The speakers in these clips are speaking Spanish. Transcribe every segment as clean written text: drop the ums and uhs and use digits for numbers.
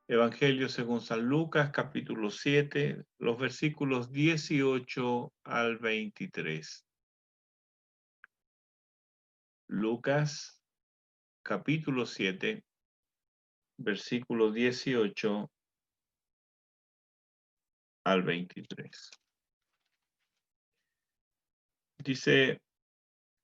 Evangelio según San Lucas, capítulo 7, los versículos 18 al 23. Lucas, capítulo 7, versículo 18 al 23. Dice,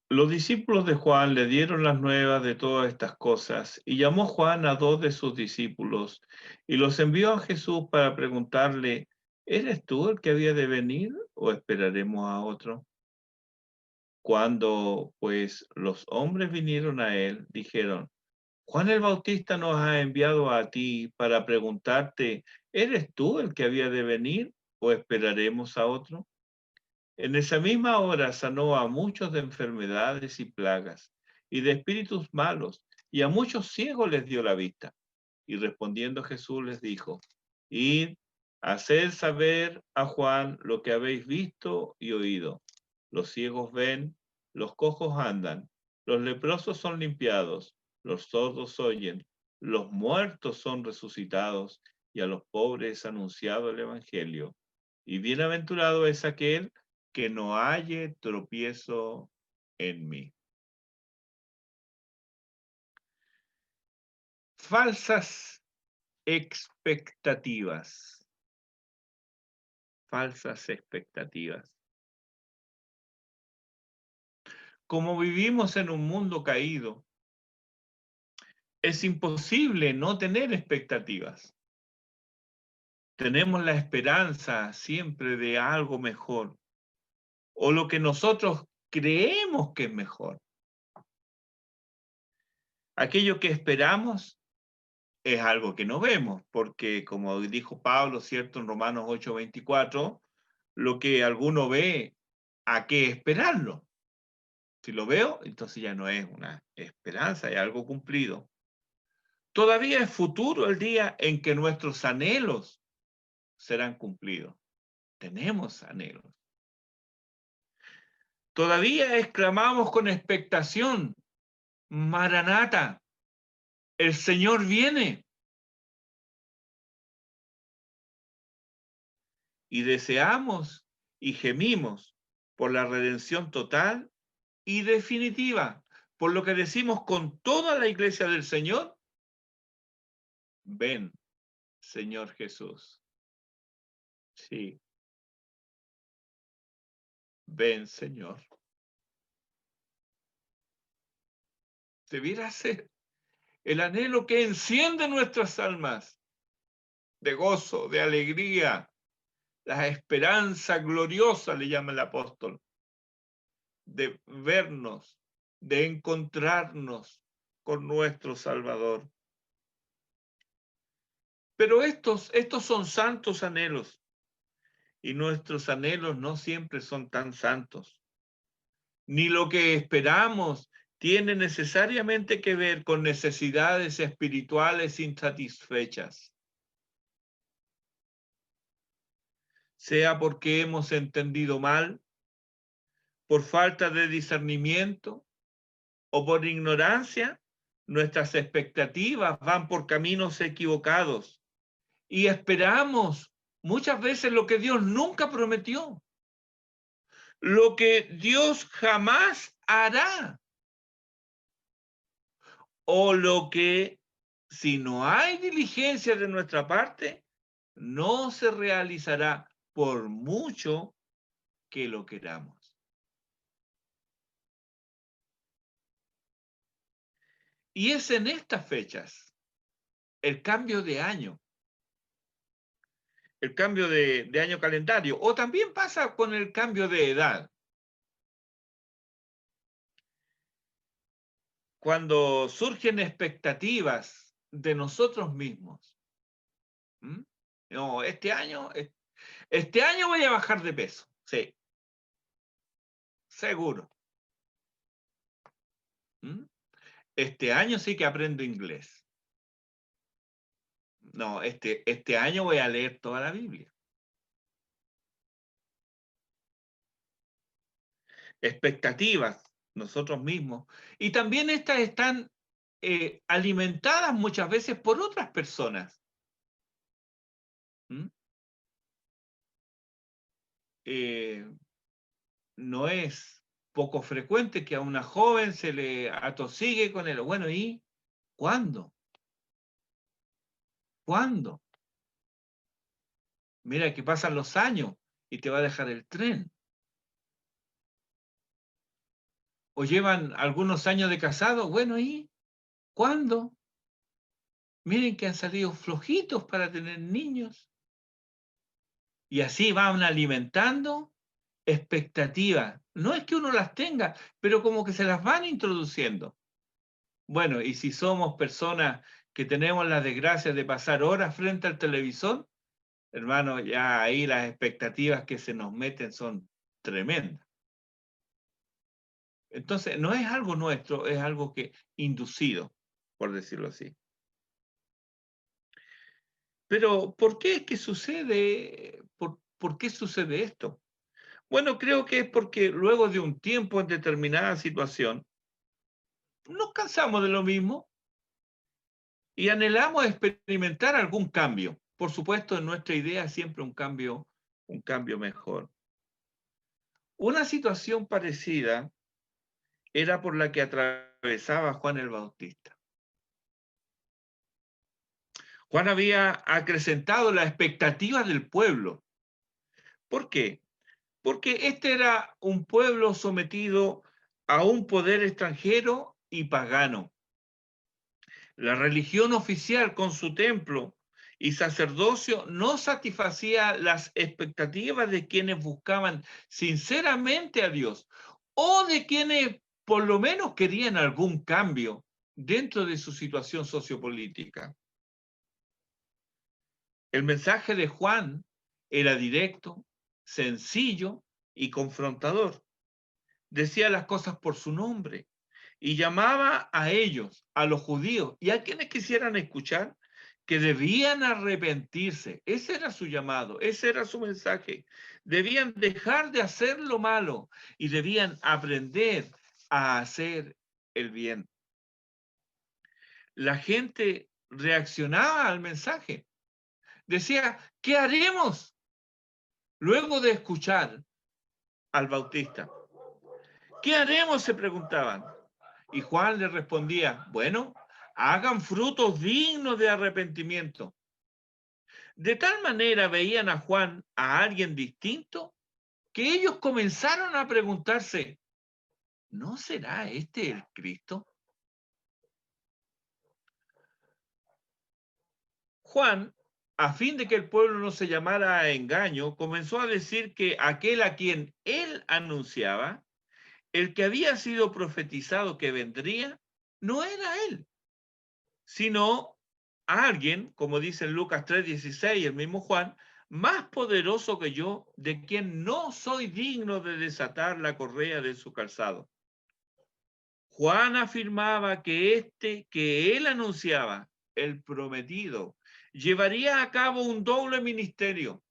los discípulos de Juan le dieron las nuevas de todas estas cosas, y llamó Juan a dos de sus discípulos, y los envió a Jesús para preguntarle, ¿eres tú el que había de venir o esperaremos a otro? Cuando pues los hombres vinieron a él, dijeron, Juan el Bautista nos ha enviado a ti para preguntarte, ¿eres tú el que había de venir o esperaremos a otro? En esa misma hora sanó a muchos de enfermedades y plagas y de espíritus malos, y a muchos ciegos les dio la vista. Y respondiendo Jesús les dijo, id, haced saber a Juan lo que habéis visto y oído. Los ciegos ven, los cojos andan, los leprosos son limpiados, los sordos oyen, los muertos son resucitados, y a los pobres es anunciado el Evangelio. Y bienaventurado es aquel que no halle tropiezo en mí. Falsas expectativas. Falsas expectativas. Como vivimos en un mundo caído, es imposible no tener expectativas. Tenemos la esperanza siempre de algo mejor, o lo que nosotros creemos que es mejor. Aquello que esperamos es algo que no vemos, porque como dijo Pablo, ¿cierto? En Romanos 8:24, lo que alguno ve, ¿a qué esperarlo? Si lo veo, entonces ya no es una esperanza, es algo cumplido. Todavía es futuro el día en que nuestros anhelos serán cumplidos. Tenemos anhelos. Todavía exclamamos con expectación, Maranata, el Señor viene. Y deseamos y gemimos por la redención total y definitiva, por lo que decimos con toda la iglesia del Señor, ven, Señor Jesús. Sí, ven, Señor. Debiera ser el anhelo que enciende nuestras almas de gozo, de alegría, la esperanza gloriosa, le llama el apóstol, de vernos, de encontrarnos con nuestro Salvador. Pero estos son santos anhelos, y nuestros anhelos no siempre son tan santos. Ni lo que esperamos tiene necesariamente que ver con necesidades espirituales insatisfechas. Sea porque hemos entendido mal, por falta de discernimiento o por ignorancia, nuestras expectativas van por caminos equivocados y esperamos muchas veces lo que Dios nunca prometió, lo que Dios jamás hará, o lo que, si no hay diligencia de nuestra parte, no se realizará por mucho que lo queramos. Y es en estas fechas, el cambio de año, el cambio de año calendario, o también pasa con el cambio de edad. Cuando surgen expectativas de nosotros mismos. ¿Mm? No, este año voy a bajar de peso, sí, seguro. ¿Mm? Este año sí que aprendo inglés. No, este año voy a leer toda la Biblia. Expectativas, nosotros mismos. Y también estas están alimentadas muchas veces por otras personas. ¿Mm? Eh, no es poco frecuente que a una joven se le atosigue con el, bueno, ¿y cuándo? ¿Cuándo? Mira que pasan los años y te va a dejar el tren. O llevan algunos años de casado, bueno, ¿y cuándo? Miren que han salido flojitos para tener niños. Y así van alimentando expectativas. No es que uno las tenga, pero como que se las van introduciendo. Bueno, y si somos personas que tenemos la desgracia de pasar horas frente al televisor, hermano, ya ahí las expectativas que se nos meten son tremendas. Entonces, no es algo nuestro, es algo que inducido, por decirlo así. Pero, ¿por qué es que sucede? ¿Por qué sucede esto? Bueno, creo que es porque luego de un tiempo en determinada situación, nos cansamos de lo mismo y anhelamos experimentar algún cambio. Por supuesto, en nuestra idea siempre un cambio mejor. Una situación parecida era por la que atravesaba Juan el Bautista. Juan había acrecentado la expectativa del pueblo. ¿Por qué? Porque este era un pueblo sometido a un poder extranjero y pagano. La religión oficial con su templo y sacerdocio no satisfacía las expectativas de quienes buscaban sinceramente a Dios o de quienes por lo menos querían algún cambio dentro de su situación sociopolítica. El mensaje de Juan era directo, sencillo y confrontador. Decía las cosas por su nombre y llamaba a ellos, a los judíos y a quienes quisieran escuchar, que debían arrepentirse. Ese era su llamado, ese era su mensaje. Debían dejar de hacer lo malo y debían aprender a hacer el bien. La gente reaccionaba al mensaje. Decía, ¿qué haremos luego de escuchar al Bautista? ¿Qué haremos? Se preguntaban. Y Juan le respondía, bueno, hagan frutos dignos de arrepentimiento. De tal manera veían a Juan, a alguien distinto, que ellos comenzaron a preguntarse, ¿no será este el Cristo? Juan, a fin de que el pueblo no se llamara a engaño, comenzó a decir que aquel a quien él anunciaba, el que había sido profetizado que vendría, no era él, sino alguien, como dice en Lucas 3:16, el mismo Juan, más poderoso que yo, de quien no soy digno de desatar la correa de su calzado. Juan afirmaba que este que él anunciaba, el prometido, llevaría a cabo un doble ministerio.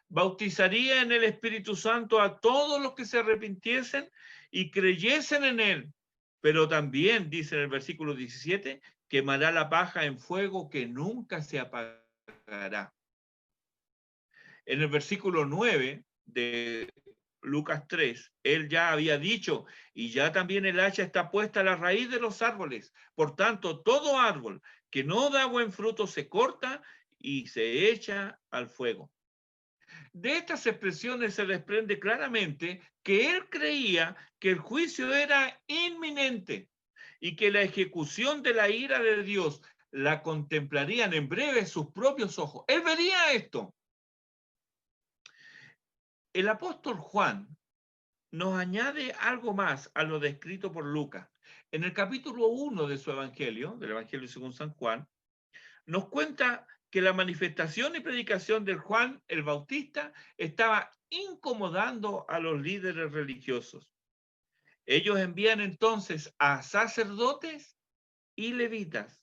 Bautizaría en el Espíritu Santo a todos los que se arrepintiesen y creyesen en él. Pero también, dice en el versículo 17, quemará la paja en fuego que nunca se apagará. En el versículo 9 de Lucas 3, él ya había dicho, y ya también el hacha está puesta a la raíz de los árboles. Por tanto, todo árbol que no da buen fruto se corta y se echa al fuego. De estas expresiones se desprende claramente que él creía que el juicio era inminente y que la ejecución de la ira de Dios la contemplarían en breve sus propios ojos. Él vería esto. El apóstol Juan nos añade algo más a lo descrito por Lucas. En el capítulo 1 de su evangelio, del Evangelio según San Juan, nos cuenta que la manifestación y predicación del Juan el Bautista estaba incomodando a los líderes religiosos. Ellos envían entonces a sacerdotes y levitas,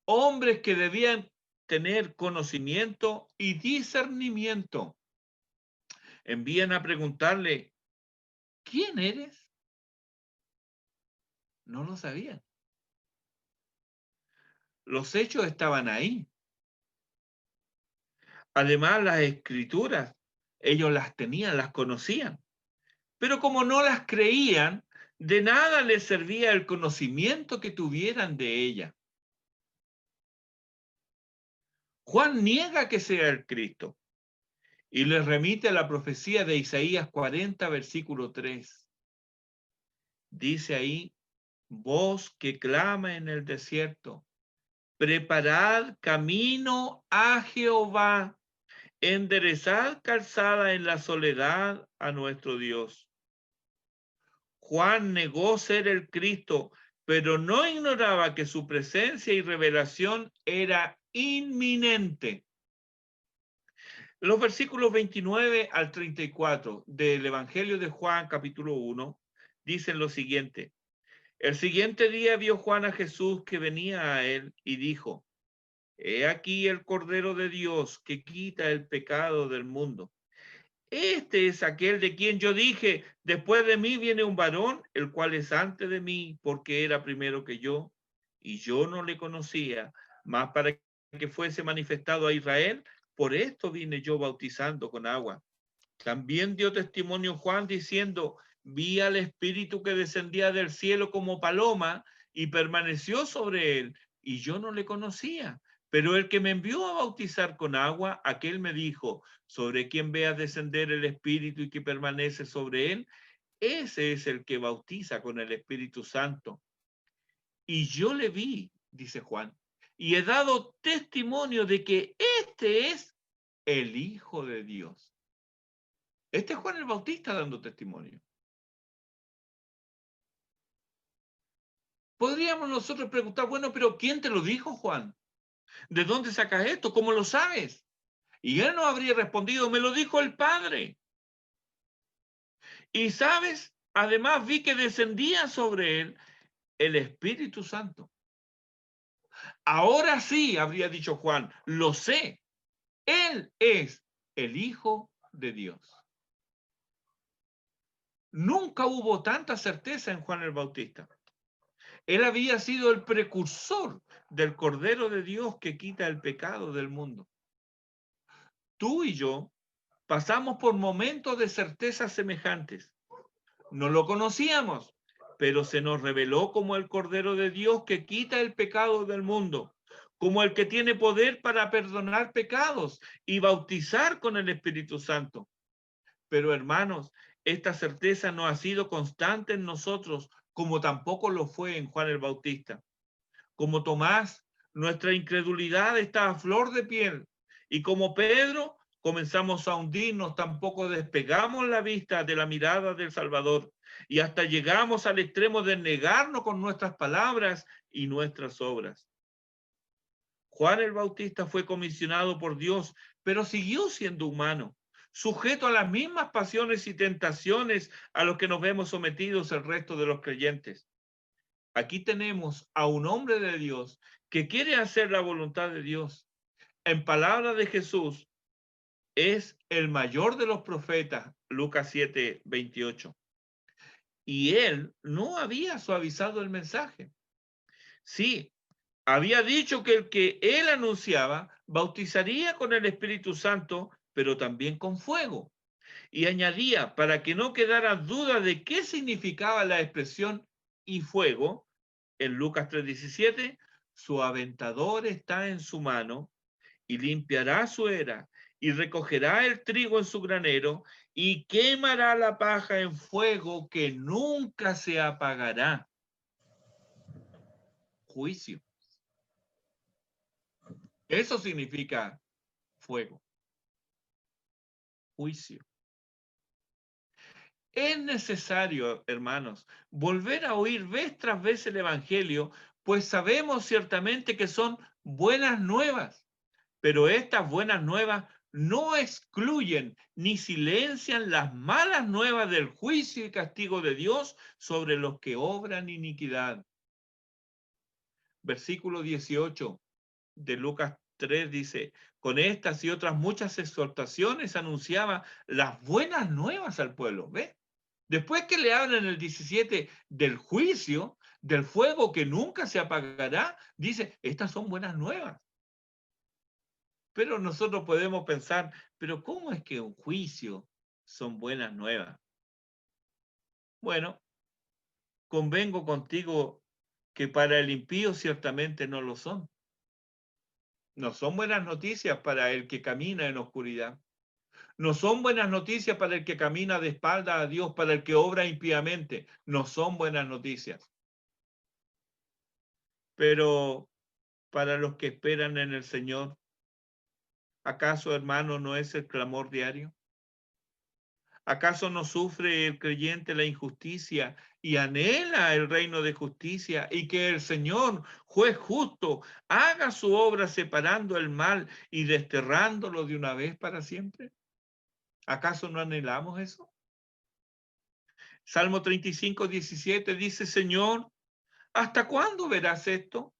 hombres que debían tener conocimiento y discernimiento. Envían a preguntarle, ¿quién eres? No lo sabían. Los hechos estaban ahí. Además, las escrituras, ellos las tenían, las conocían. Pero como no las creían, de nada les servía el conocimiento que tuvieran de ella. Juan niega que sea el Cristo y les remite a la profecía de Isaías 40, versículo 3. Dice ahí, voz que clama en el desierto, preparad camino a Jehová, enderezad calzada en la soledad a nuestro Dios. Juan negó ser el Cristo, pero no ignoraba que su presencia y revelación era inminente. Los versículos 29 al 34 del Evangelio de Juan, capítulo 1, dicen lo siguiente. El siguiente día vio Juan a Jesús que venía a él y dijo, he aquí el Cordero de Dios que quita el pecado del mundo. Este es aquel de quien yo dije, después de mí viene un varón, el cual es antes de mí, porque era primero que yo, y yo no le conocía, mas para que fuese manifestado a Israel, por esto vine yo bautizando con agua. También dio testimonio Juan diciendo, vi al Espíritu que descendía del cielo como paloma y permaneció sobre él, y yo no le conocía. Pero el que me envió a bautizar con agua, aquel me dijo, sobre quien veas descender el Espíritu y que permanece sobre él, ese es el que bautiza con el Espíritu Santo. Y yo le vi, dice Juan, y he dado testimonio de que este es el Hijo de Dios. Este es Juan el Bautista dando testimonio. Podríamos nosotros preguntar, bueno, pero ¿quién te lo dijo, Juan? ¿De dónde sacas esto? ¿Cómo lo sabes? Y él no habría respondido, me lo dijo el Padre. Y sabes, además vi que descendía sobre él el Espíritu Santo. Ahora sí, habría dicho Juan, lo sé, él es el Hijo de Dios. Nunca hubo tanta certeza en Juan el Bautista. Él había sido el precursor del Cordero de Dios que quita el pecado del mundo. Tú y yo pasamos por momentos de certezas semejantes. No lo conocíamos, pero se nos reveló como el Cordero de Dios que quita el pecado del mundo, como el que tiene poder para perdonar pecados y bautizar con el Espíritu Santo. Pero hermanos, esta certeza no ha sido constante en nosotros, como tampoco lo fue en Juan el Bautista. Como Tomás, nuestra incredulidad está a flor de piel. Y como Pedro, comenzamos a hundirnos, tampoco despegamos la vista de la mirada del Salvador. Y hasta llegamos al extremo de negarnos con nuestras palabras y nuestras obras. Juan el Bautista fue comisionado por Dios, pero siguió siendo humano, sujeto a las mismas pasiones y tentaciones a los que nos vemos sometidos el resto de los creyentes. Aquí tenemos a un hombre de Dios que quiere hacer la voluntad de Dios. En palabras de Jesús, es el mayor de los profetas, Lucas 7, 28. Y él no había suavizado el mensaje. Sí, había dicho que el que él anunciaba bautizaría con el Espíritu Santo, pero también con fuego. Y añadía, para que no quedara duda de qué significaba la expresión y fuego, en Lucas 3:17, su aventador está en su mano y limpiará su era y recogerá el trigo en su granero y quemará la paja en fuego que nunca se apagará. Juicio. Eso significa fuego. Juicio. Es necesario, hermanos, volver a oír vez tras vez el Evangelio, pues sabemos ciertamente que son buenas nuevas, pero estas buenas nuevas no excluyen ni silencian las malas nuevas del juicio y castigo de Dios sobre los que obran iniquidad. Versículo 18 de Lucas 3 dice, con estas y otras muchas exhortaciones anunciaba las buenas nuevas al pueblo. ¿Ve? Después que le hablan en el 17 del juicio, del fuego que nunca se apagará, dice, estas son buenas nuevas. Pero nosotros podemos pensar, pero ¿cómo es que un juicio son buenas nuevas? Bueno, convengo contigo que para el impío ciertamente no lo son. No son buenas noticias para el que camina en oscuridad. No son buenas noticias para el que camina de espalda a Dios, para el que obra impíamente. No son buenas noticias. Pero para los que esperan en el Señor, ¿acaso, hermano, no es el clamor diario? ¿Acaso no sufre el creyente la injusticia y anhela el reino de justicia y que el Señor, juez justo, haga su obra separando el mal y desterrándolo de una vez para siempre? ¿Acaso no anhelamos eso? Salmo 35:17 dice, Señor, ¿hasta cuándo verás esto?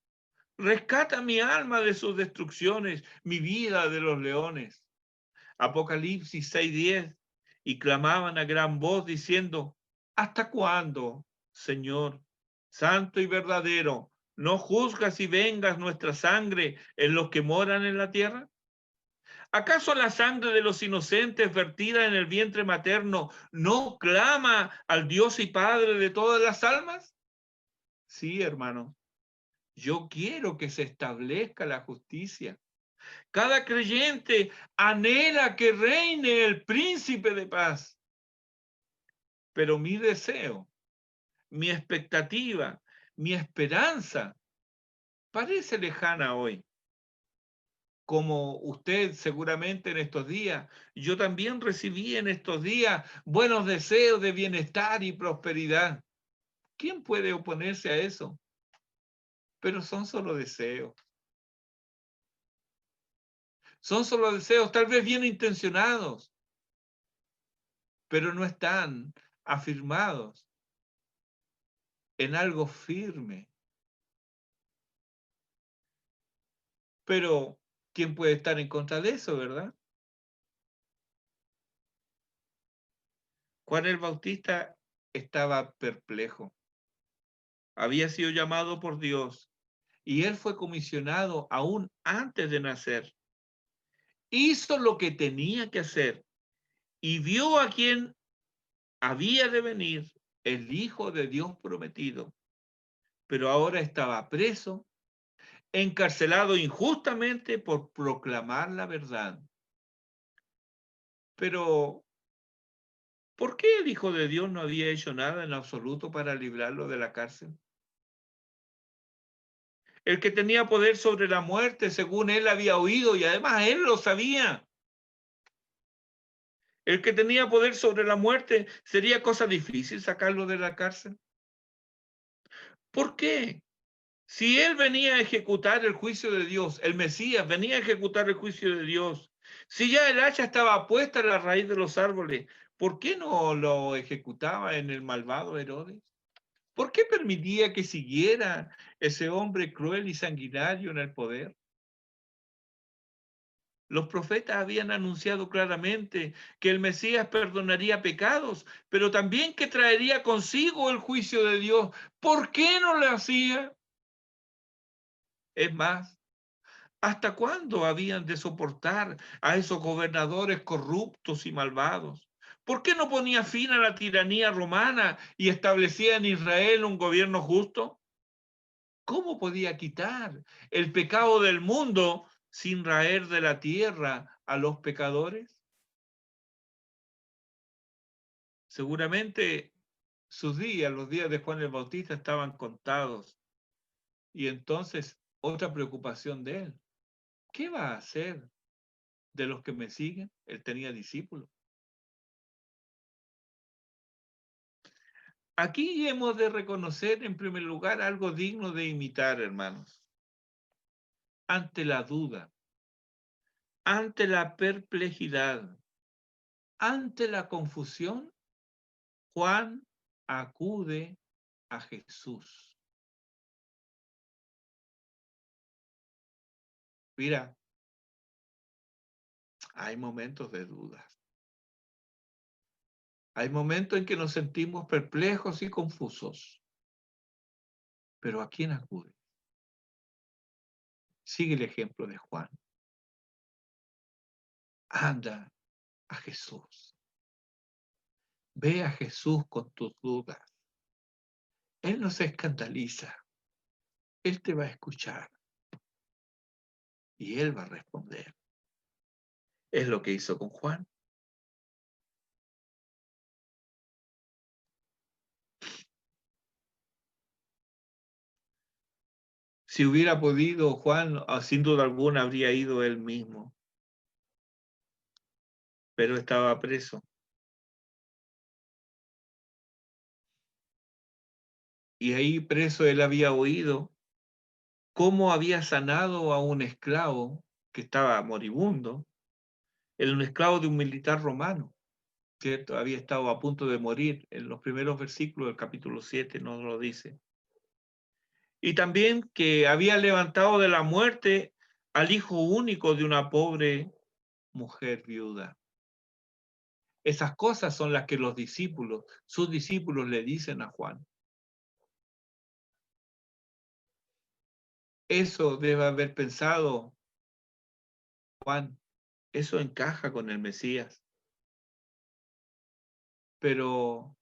Rescata mi alma de sus destrucciones, mi vida de los leones. Apocalipsis 6:10, y clamaban a gran voz diciendo, ¿hasta cuándo, Señor, santo y verdadero, no juzgas y vengas nuestra sangre en los que moran en la tierra? ¿Acaso la sangre de los inocentes vertida en el vientre materno no clama al Dios y Padre de todas las almas? Sí, hermano, yo quiero que se establezca la justicia. Cada creyente anhela que reine el príncipe de paz, pero mi deseo, mi expectativa, mi esperanza parece lejana hoy. Como usted seguramente en estos días, yo también recibí en estos días buenos deseos de bienestar y prosperidad. ¿Quién puede oponerse a eso? Pero son solo deseos. Son solo deseos, tal vez bien intencionados, pero no están afirmados en algo firme. Pero, ¿quién puede estar en contra de eso, verdad? Juan el Bautista estaba perplejo. Había sido llamado por Dios y él fue comisionado aún antes de nacer. Hizo lo que tenía que hacer y vio a quien había de venir, el Hijo de Dios prometido. Pero ahora estaba preso, encarcelado injustamente por proclamar la verdad. Pero, ¿por qué el Hijo de Dios no había hecho nada en absoluto para librarlo de la cárcel? El que tenía poder sobre la muerte, según él había oído, y además él lo sabía. El que tenía poder sobre la muerte, ¿sería cosa difícil sacarlo de la cárcel? ¿Por qué? Si él venía a ejecutar el juicio de Dios, el Mesías venía a ejecutar el juicio de Dios, si ya el hacha estaba puesta en la raíz de los árboles, ¿por qué no lo ejecutaba en el malvado Herodes? ¿Por qué permitía que siguiera ese hombre cruel y sanguinario en el poder? Los profetas habían anunciado claramente que el Mesías perdonaría pecados, pero también que traería consigo el juicio de Dios. ¿Por qué no lo hacía? Es más, ¿hasta cuándo habían de soportar a esos gobernadores corruptos y malvados? ¿Por qué no ponía fin a la tiranía romana y establecía en Israel un gobierno justo? ¿Cómo podía quitar el pecado del mundo sin raer de la tierra a los pecadores? Seguramente sus días, los días de Juan el Bautista, estaban contados. Y entonces, otra preocupación de él, ¿qué va a hacer de los que me siguen? Él tenía discípulos. Aquí hemos de reconocer, en primer lugar, algo digno de imitar, hermanos. Ante la duda, ante la perplejidad, ante la confusión, Juan acude a Jesús. Mira, hay momentos de dudas. Hay momentos en que nos sentimos perplejos y confusos. Pero ¿a quién acude? Sigue el ejemplo de Juan. anda a Jesús. Ve a Jesús con tus dudas. Él no se escandaliza. Él te va a escuchar y Él va a responder. Es lo que hizo con Juan. Si hubiera podido, Juan, sin duda alguna, habría ido él mismo, pero estaba preso. Y ahí preso él había oído cómo había sanado a un esclavo que estaba moribundo, un esclavo de un militar romano, ¿cierto? Había estado a punto de morir. En los primeros versículos del capítulo 7 nos lo dice. Y también que había levantado de la muerte al hijo único de una pobre mujer viuda. Esas cosas son las que sus discípulos le dicen a Juan. Eso debe haber pensado Juan. Eso encaja con el Mesías. Pero,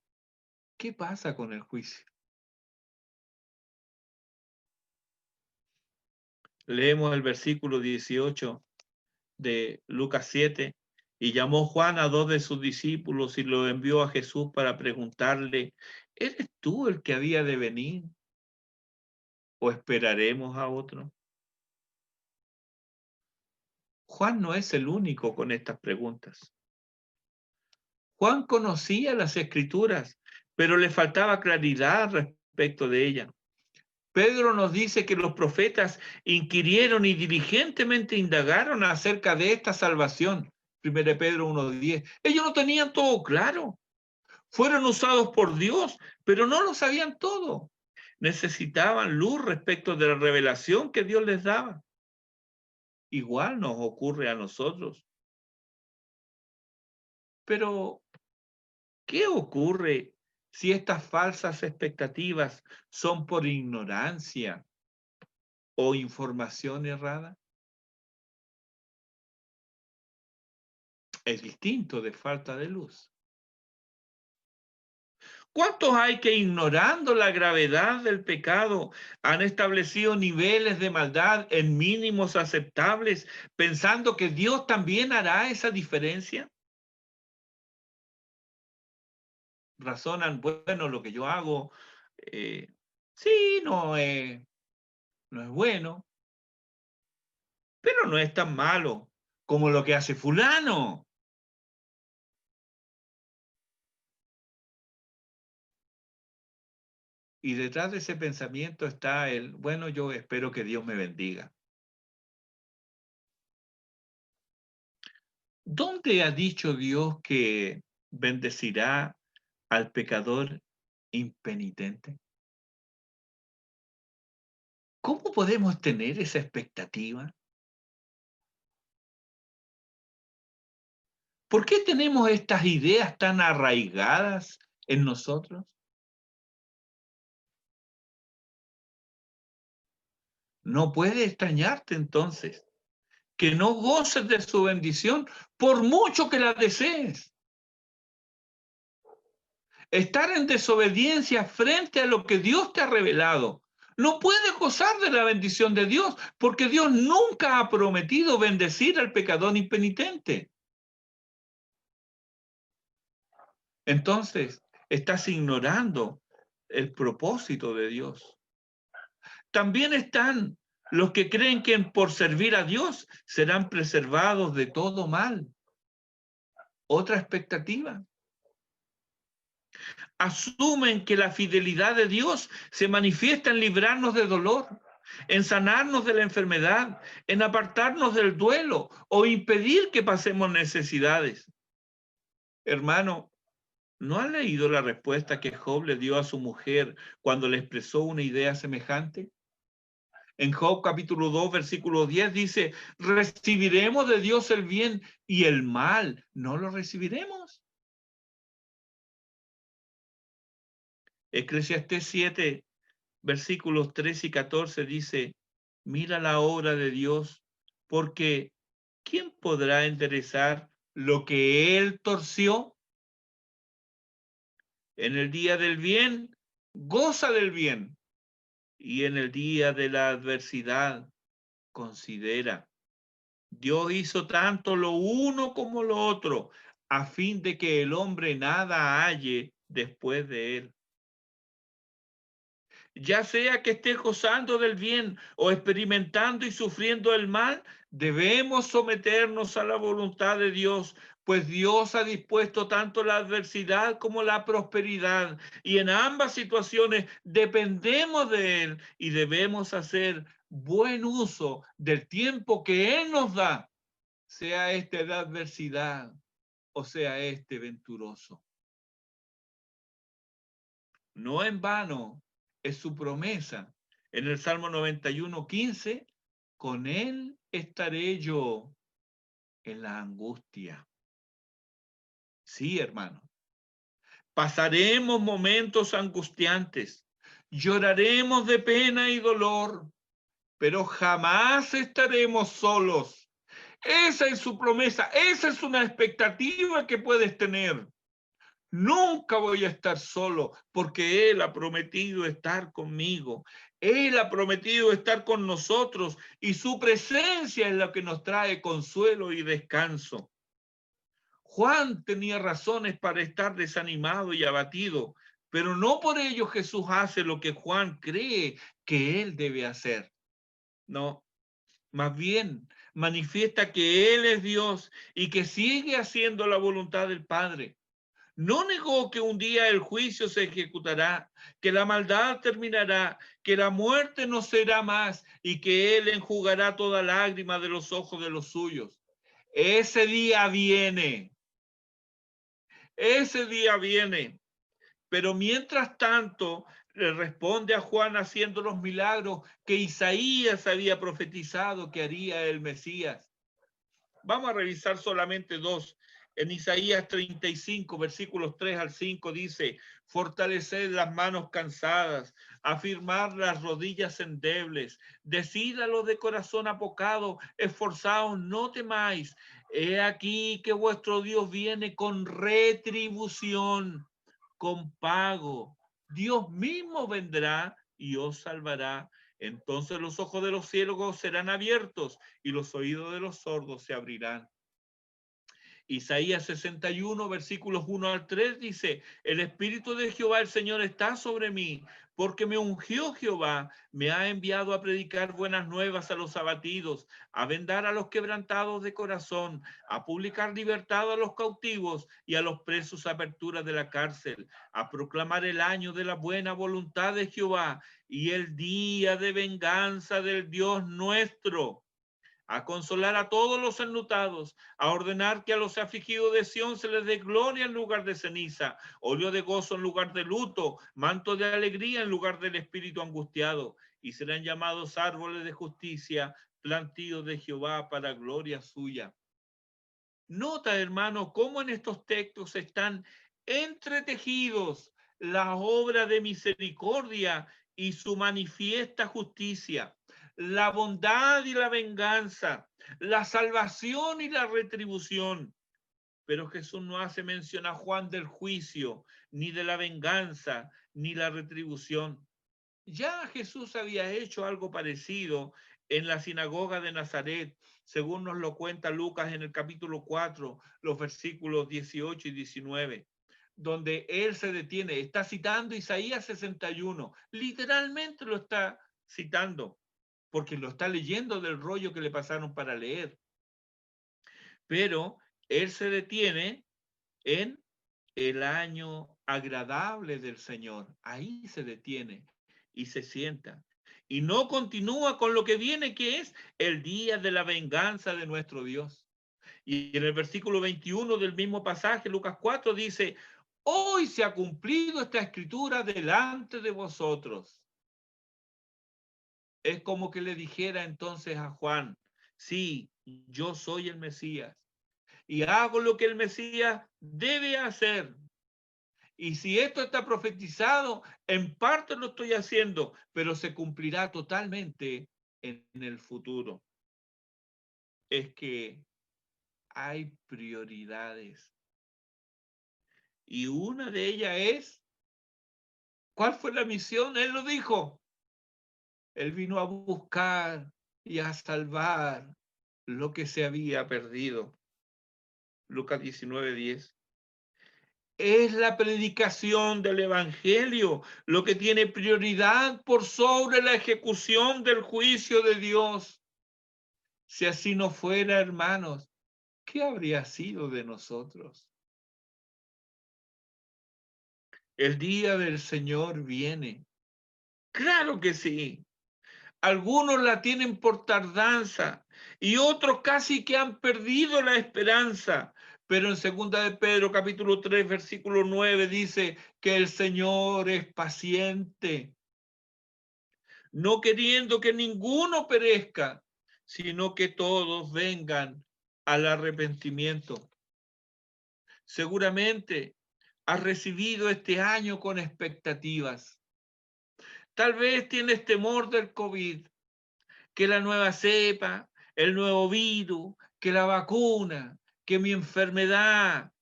¿qué pasa con el juicio? Leemos el versículo 18 de Lucas 7. Y llamó Juan a 2 de sus discípulos y lo envió a Jesús para preguntarle, ¿eres tú el que había de venir o esperaremos a otro? Juan no es el único con estas preguntas. Juan conocía las escrituras, pero le faltaba claridad respecto de ellas. Pedro nos dice que los profetas inquirieron y diligentemente indagaron acerca de esta salvación. 1 Pedro 1:10. Ellos no tenían todo claro. Fueron usados por Dios, pero no lo sabían todo. Necesitaban luz respecto de la revelación que Dios les daba. Igual nos ocurre a nosotros. Pero, ¿qué ocurre si estas falsas expectativas son por ignorancia o información errada? Es distinto de falta de luz. ¿Cuántos hay que, ignorando la gravedad del pecado, han establecido niveles de maldad en mínimos aceptables, pensando que Dios también hará esa diferencia? Razonan, bueno, lo que yo hago, sí, no es bueno, pero no es tan malo como lo que hace fulano. Y detrás de ese pensamiento está el, bueno, yo espero que Dios me bendiga. ¿Dónde ha dicho Dios que bendecirá al pecador impenitente? ¿Cómo podemos tener esa expectativa? ¿Por qué tenemos estas ideas tan arraigadas en nosotros? No puede extrañarte entonces que no goces de su bendición por mucho que la desees. Estar en desobediencia frente a lo que Dios te ha revelado. No puedes gozar de la bendición de Dios porque Dios nunca ha prometido bendecir al pecador impenitente. Entonces, estás ignorando el propósito de Dios. También están los que creen que por servir a Dios serán preservados de todo mal. Otra expectativa. Asumen que la fidelidad de Dios se manifiesta en librarnos de dolor, en sanarnos de la enfermedad, en apartarnos del duelo o impedir que pasemos necesidades. Hermano, ¿no has leído la respuesta que Job le dio a su mujer cuando le expresó una idea semejante? En Job capítulo 2, versículo 10 dice, ¿recibiremos de Dios el bien y el mal no lo recibiremos? Eclesiastés 7, versículos 13 y 14 dice, mira la obra de Dios, porque ¿quién podrá enderezar lo que él torció? En el día del bien, goza del bien, y en el día de la adversidad, considera. Dios hizo tanto lo uno como lo otro, a fin de que el hombre nada halle después de él. Ya sea que esté gozando del bien o experimentando y sufriendo el mal, debemos someternos a la voluntad de Dios, pues Dios ha dispuesto tanto la adversidad como la prosperidad, y en ambas situaciones dependemos de Él y debemos hacer buen uso del tiempo que Él nos da, sea este de adversidad o sea este venturoso. No en vano es su promesa. En el Salmo 91:15, con él estaré yo en la angustia. Sí, hermano. Pasaremos momentos angustiantes, lloraremos de pena y dolor, pero jamás estaremos solos. Esa es su promesa, esa es una expectativa que puedes tener. Nunca voy a estar solo porque Él ha prometido estar conmigo. Él ha prometido estar con nosotros y su presencia es la que nos trae consuelo y descanso. Juan tenía razones para estar desanimado y abatido, pero no por ello Jesús hace lo que Juan cree que Él debe hacer. No, más bien manifiesta que Él es Dios y que sigue haciendo la voluntad del Padre. No negó que un día el juicio se ejecutará, que la maldad terminará, que la muerte no será más y que Él enjugará toda lágrima de los ojos de los suyos. Ese día viene, ese día viene. Pero mientras tanto, le responde a Juan haciendo los milagros que Isaías había profetizado que haría el Mesías. Vamos a revisar solamente dos. En Isaías 35, versículos 3 al 5 dice, fortaleced las manos cansadas, afirmar las rodillas endebles, decid a los de corazón apocado, esforzaos, no temáis. He aquí que vuestro Dios viene con retribución, con pago. Dios mismo vendrá y os salvará. Entonces los ojos de los ciegos serán abiertos y los oídos de los sordos se abrirán. Isaías 61, versículos 1 al 3 dice, el Espíritu de Jehová el Señor está sobre mí, porque me ungió Jehová, me ha enviado a predicar buenas nuevas a los abatidos, a vendar a los quebrantados de corazón, a publicar libertad a los cautivos y a los presos apertura de la cárcel, a proclamar el año de la buena voluntad de Jehová y el día de venganza del Dios nuestro, a consolar a todos los enlutados, a ordenar que a los afligidos de Sión se les dé gloria en lugar de ceniza, óleo de gozo en lugar de luto, manto de alegría en lugar del espíritu angustiado, y serán llamados árboles de justicia, plantíos de Jehová para gloria suya. Nota, hermano, cómo en estos textos están entretejidos la obra de misericordia y su manifiesta justicia, la bondad y la venganza, la salvación y la retribución. Pero Jesús no hace mención a Juan del juicio, ni de la venganza, ni la retribución. Ya Jesús había hecho algo parecido en la sinagoga de Nazaret, según nos lo cuenta Lucas en el capítulo 4, los versículos 18 y 19, donde él se detiene, está citando Isaías 61, literalmente lo está citando, porque lo está leyendo del rollo que le pasaron para leer, pero él se detiene en el año agradable del Señor, ahí se detiene y se sienta. Y no continúa con lo que viene, que es el día de la venganza de nuestro Dios. Y en el versículo 21 del mismo pasaje, Lucas 4, dice, hoy se ha cumplido esta escritura delante de vosotros. Es como que le dijera entonces a Juan, sí, yo soy el Mesías y hago lo que el Mesías debe hacer. Y si esto está profetizado, en parte lo estoy haciendo, pero se cumplirá totalmente en el futuro. Es que hay prioridades. Y una de ellas es, ¿cuál fue la misión? Él lo dijo. Él vino a buscar y a salvar lo que se había perdido. Lucas 19:10. Es la predicación del Evangelio lo que tiene prioridad por sobre la ejecución del juicio de Dios. Si así no fuera, hermanos, ¿qué habría sido de nosotros? El día del Señor viene. Claro que sí. Algunos la tienen por tardanza y otros casi que han perdido la esperanza. Pero en segunda de Pedro, capítulo 3, versículo 9, dice que el Señor es paciente, no queriendo que ninguno perezca, sino que todos vengan al arrepentimiento. Seguramente has recibido este año con expectativas. Tal vez tienes temor del COVID, que la nueva cepa, el nuevo virus, que la vacuna, que mi enfermedad,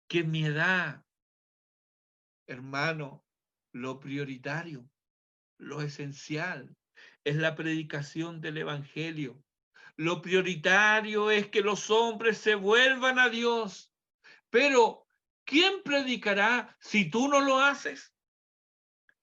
que mi edad. Hermano, lo prioritario, lo esencial, es la predicación del Evangelio. Lo prioritario es que los hombres se vuelvan a Dios. Pero, ¿quién predicará si tú no lo haces?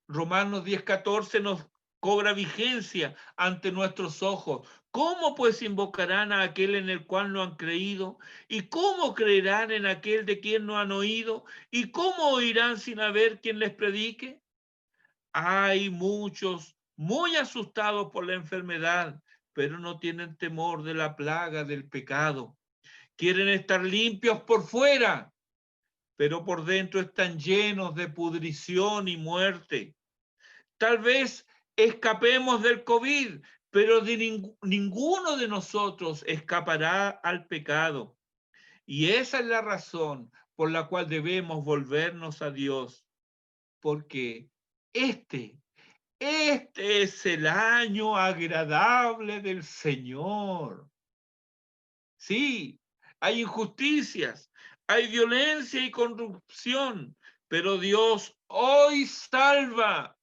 Romanos 10:14 nos cobra vigencia ante nuestros ojos. ¿Cómo pues invocarán a aquel en el cual no han creído? ¿Y cómo creerán en aquel de quien no han oído? ¿Y cómo oirán sin haber quien les predique? Hay muchos muy asustados por la enfermedad, pero no tienen temor de la plaga del pecado. Quieren estar limpios por fuera, pero por dentro están llenos de pudrición y muerte. Tal vez escapemos del COVID, pero ninguno de nosotros escapará al pecado. Y esa es la razón por la cual debemos volvernos a Dios, porque este, este es el año agradable del Señor. Sí, hay injusticias, hay violencia y corrupción, pero Dios hoy salva.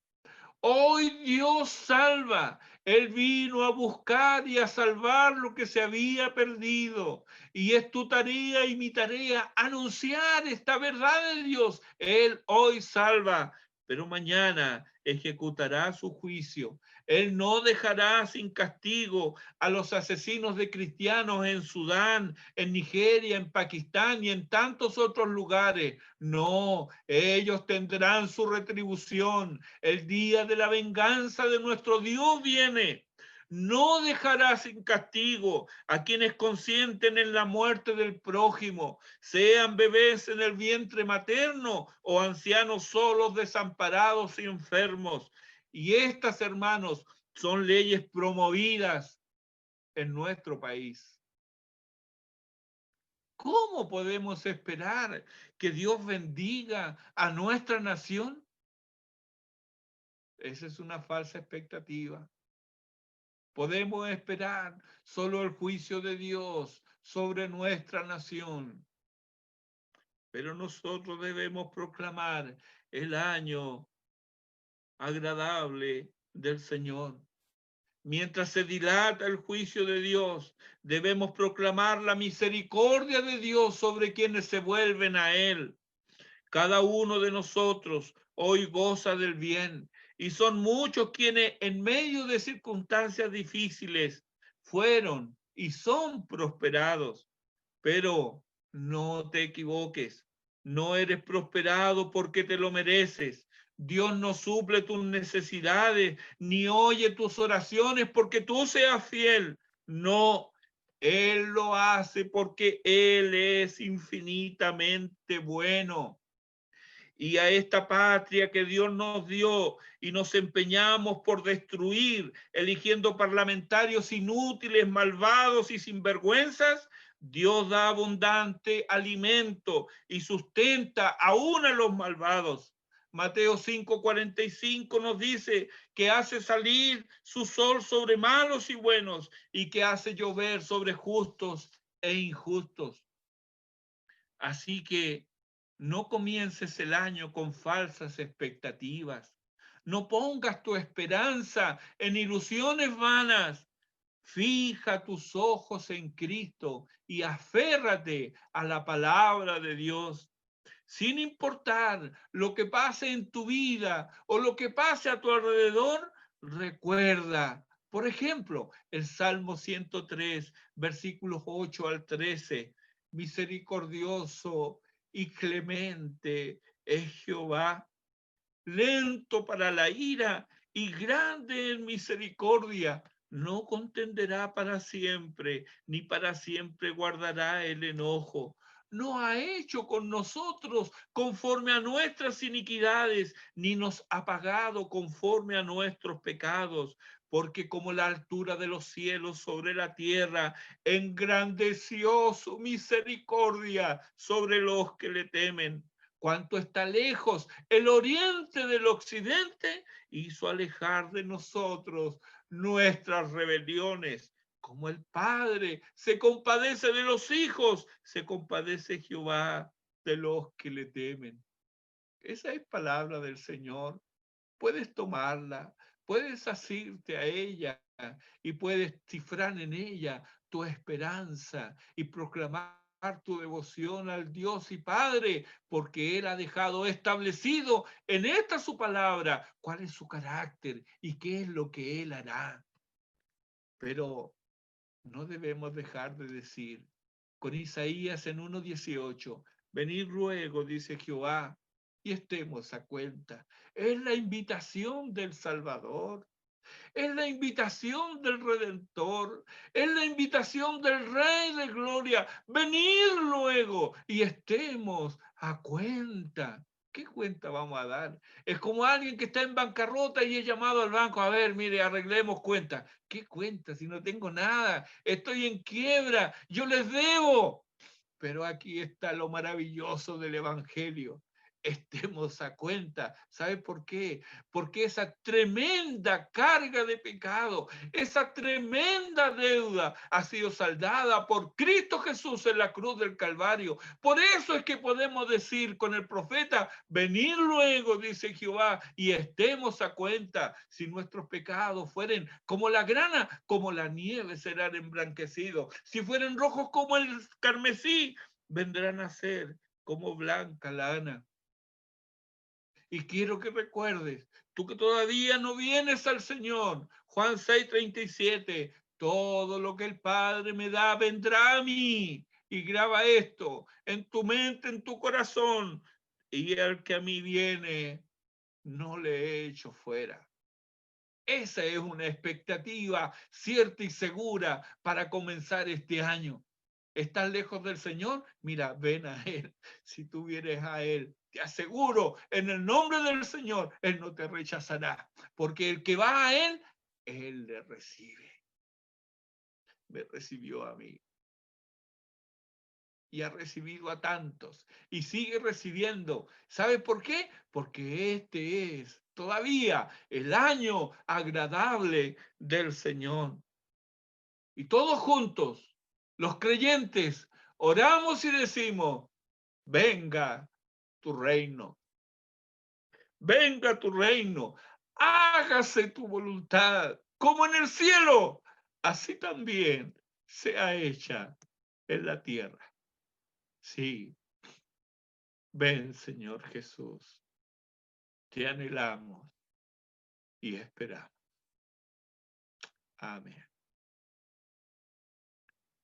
Hoy Dios salva. Él vino a buscar y a salvar lo que se había perdido. Y es tu tarea y mi tarea anunciar esta verdad de Dios. Él hoy salva, pero mañana ejecutará su juicio. Él no dejará sin castigo a los asesinos de cristianos en Sudán, en Nigeria, en Pakistán y en tantos otros lugares. No, ellos tendrán su retribución. El día de la venganza de nuestro Dios viene. No dejará sin castigo a quienes consienten en la muerte del prójimo, sean bebés en el vientre materno o ancianos solos, desamparados y enfermos. Y estas, hermanos, son leyes promovidas en nuestro país. ¿Cómo podemos esperar que Dios bendiga a nuestra nación? Esa es una falsa expectativa. Podemos esperar solo el juicio de Dios sobre nuestra nación, pero nosotros debemos proclamar el año agradable del Señor. Mientras se dilata el juicio de Dios, debemos proclamar la misericordia de Dios sobre quienes se vuelven a Él. Cada uno de nosotros hoy goza del bien y son muchos quienes en medio de circunstancias difíciles fueron y son prosperados. Pero no te equivoques, no eres prosperado porque te lo mereces. Dios no suple tus necesidades ni oye tus oraciones porque tú seas fiel. No, Él lo hace porque Él es infinitamente bueno. Y a esta patria que Dios nos dio y nos empeñamos por destruir, eligiendo parlamentarios inútiles, malvados y sinvergüenzas, Dios da abundante alimento y sustenta aún a los malvados. Mateo 5:45 nos dice que hace salir su sol sobre malos y buenos y que hace llover sobre justos e injustos. Así que no comiences el año con falsas expectativas. No pongas tu esperanza en ilusiones vanas. Fija tus ojos en Cristo y aférrate a la palabra de Dios. Sin importar lo que pase en tu vida o lo que pase a tu alrededor, recuerda, por ejemplo, el Salmo 103, versículos 8 al 13, misericordioso y clemente es Jehová, lento para la ira y grande en misericordia. No contenderá para siempre, ni para siempre guardará el enojo. No ha hecho con nosotros conforme a nuestras iniquidades, ni nos ha pagado conforme a nuestros pecados, porque como la altura de los cielos sobre la tierra, engrandeció su misericordia sobre los que le temen. Cuánto está lejos el oriente del occidente, hizo alejar de nosotros nuestras rebeliones. Como el Padre se compadece de los hijos, se compadece Jehová de los que le temen. Esa es palabra del Señor. Puedes tomarla, puedes asirte a ella y puedes cifrar en ella tu esperanza y proclamar tu devoción al Dios y Padre, porque Él ha dejado establecido en esta su palabra cuál es su carácter y qué es lo que Él hará. Pero no debemos dejar de decir con Isaías en 1:18, venid luego, dice Jehová, y estemos a cuenta. Es la invitación del Salvador, es la invitación del Redentor, es la invitación del Rey de Gloria. Venid luego y estemos a cuenta. ¿Qué cuenta vamos a dar? Es como alguien que está en bancarrota y es llamado al banco. A ver, mire, arreglemos cuenta. ¿Qué cuenta si no tengo nada? Estoy en quiebra, yo les debo. Pero aquí está lo maravilloso del Evangelio. Estemos a cuenta. ¿Sabe por qué? Porque esa tremenda carga de pecado, esa tremenda deuda ha sido saldada por Cristo Jesús en la cruz del Calvario. Por eso es que podemos decir con el profeta, venid luego, dice Jehová, y estemos a cuenta. Si nuestros pecados fueren como la grana, como la nieve serán emblanquecidos. Si fueren rojos como el carmesí, vendrán a ser como blanca lana. Y quiero que recuerdes, tú que todavía no vienes al Señor, Juan 6:37, todo lo que el Padre me da vendrá a mí. Y graba esto en tu mente, en tu corazón. Y el que a mí viene, no le he hecho fuera. Esa es una expectativa cierta y segura para comenzar este año. ¿Estás lejos del Señor? Mira, ven a Él. Si tú vienes a Él, te aseguro, en el nombre del Señor, Él no te rechazará. Porque el que va a Él le recibe. Me recibió a mí. Y ha recibido a tantos. Y sigue recibiendo. ¿Sabe por qué? Porque este es todavía el año agradable del Señor. Y todos juntos, los creyentes, oramos y decimos, venga tu reino, venga tu reino, hágase tu voluntad, como en el cielo, así también sea hecha en la tierra. Sí, ven Señor Jesús, te anhelamos y esperamos. Amén.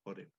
Oremos.